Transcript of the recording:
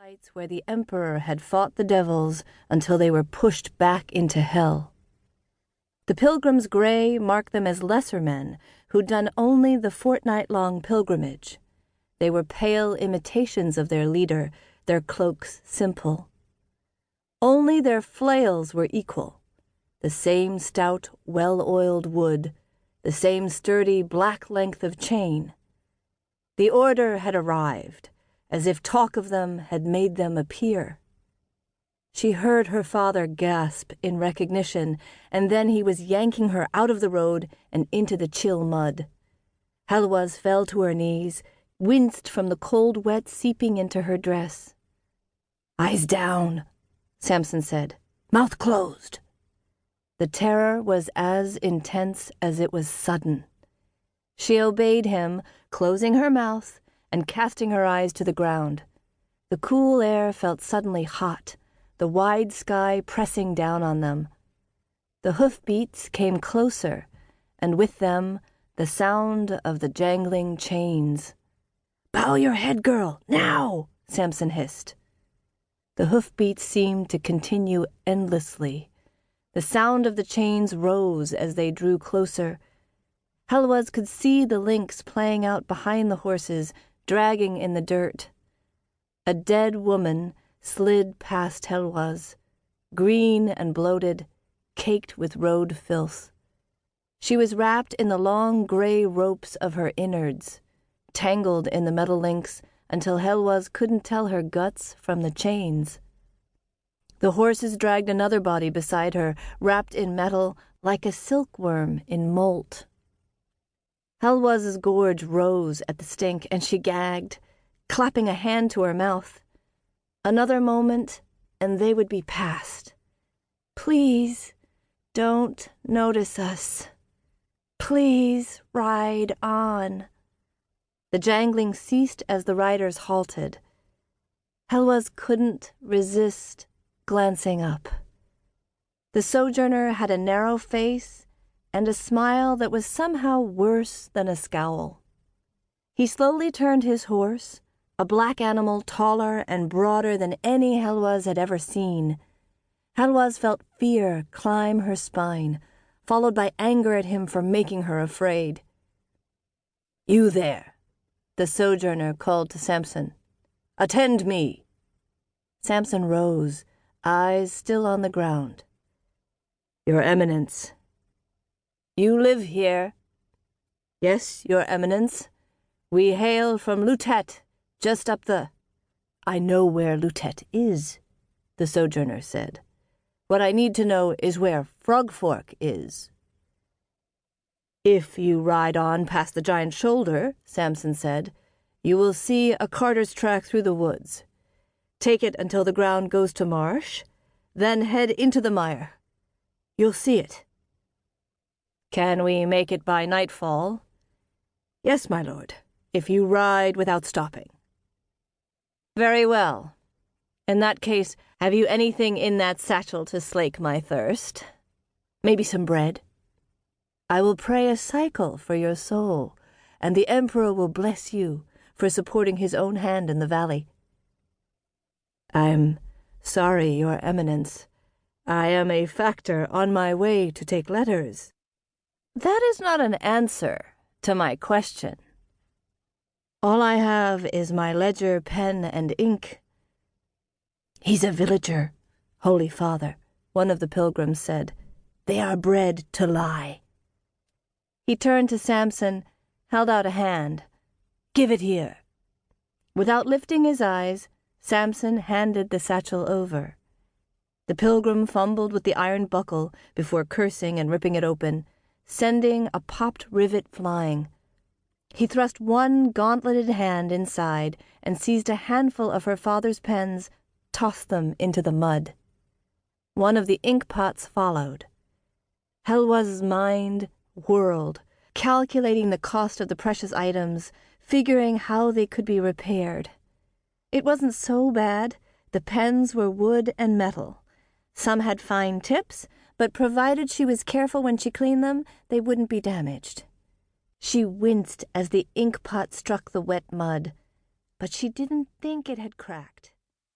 sites where the Emperor had fought the devils until they were pushed back into hell. The pilgrims' gray marked them as lesser men who'd done only the fortnight-long pilgrimage. They were pale imitations of their leader, their cloaks simple. Only their flails were equal, the same stout, well-oiled wood, the same sturdy black length of chain. The order had arrived, as if talk of them had made them appear. She heard her father gasp in recognition, and then he was yanking her out of the road and into the chill mud. Heloise fell to her knees, winced from the cold wet seeping into her dress. "Eyes down," Samson said. "Mouth closed." The terror was as intense as it was sudden. She obeyed him, closing her mouth and casting her eyes to the ground. The cool air felt suddenly hot, the wide sky pressing down on them. The hoofbeats came closer, and with them the sound of the jangling chains. "Bow your head, girl, now!" Samson hissed. The hoofbeats seemed to continue endlessly. The sound of the chains rose as they drew closer. Heloise could see the links playing out behind the horses, dragging in the dirt. A dead woman slid past Heloise, green and bloated, caked with road filth. She was wrapped in the long gray ropes of her innards, tangled in the metal links until Heloise couldn't tell her guts from the chains. The horses dragged another body beside her, wrapped in metal like a silkworm in molt. Heloise's gorge rose at the stink, and she gagged, clapping a hand to her mouth. Another moment, and they would be past. "Please, don't notice us. Please ride on." The jangling ceased as the riders halted. Heloise couldn't resist glancing up. The sojourner had a narrow face and a smile that was somehow worse than a scowl. He slowly turned his horse, a black animal taller and broader than any Heloise had ever seen. Heloise felt fear climb her spine, followed by anger at him for making her afraid. "You there," the sojourner called to Samson. "Attend me." Samson rose, eyes still on the ground. "Your Eminence." "You live here?" "Yes, Your Eminence. We hail from Lutet, just up the—" "I know where Lutet is," the sojourner said. "What I need to know is where Frogfork is." "If you ride on past the giant shoulder," Samson said, "you will see a carter's track through the woods. Take it until the ground goes to marsh, then head into the mire. You'll see it." "Can we make it by nightfall?" "Yes, my lord, if you ride without stopping." "Very well. In that case, have you anything in that satchel to slake my thirst? Maybe some bread? I will pray a cycle for your soul, and the Emperor will bless you for supporting his own hand in the valley." "I'm sorry, Your Eminence. I am a factor on my way to take letters." "That is not an answer to my question." "All I have is my ledger, pen, and ink." "He's a villager, Holy Father," one of the pilgrims said. "They are bred to lie." He turned to Samson, held out a hand. "Give it here." Without lifting his eyes, Samson handed the satchel over. The pilgrim fumbled with the iron buckle before cursing and ripping it open, sending a popped rivet flying. He thrust one gauntleted hand inside and seized a handful of her father's pens, tossed them into the mud. One of the ink pots followed. Heloise's mind whirled, calculating the cost of the precious items, figuring how they could be repaired. It wasn't so bad. The pens were wood and metal. Some had fine tips, but provided she was careful when she cleaned them, they wouldn't be damaged. She winced as the ink pot struck the wet mud, but she didn't think it had cracked.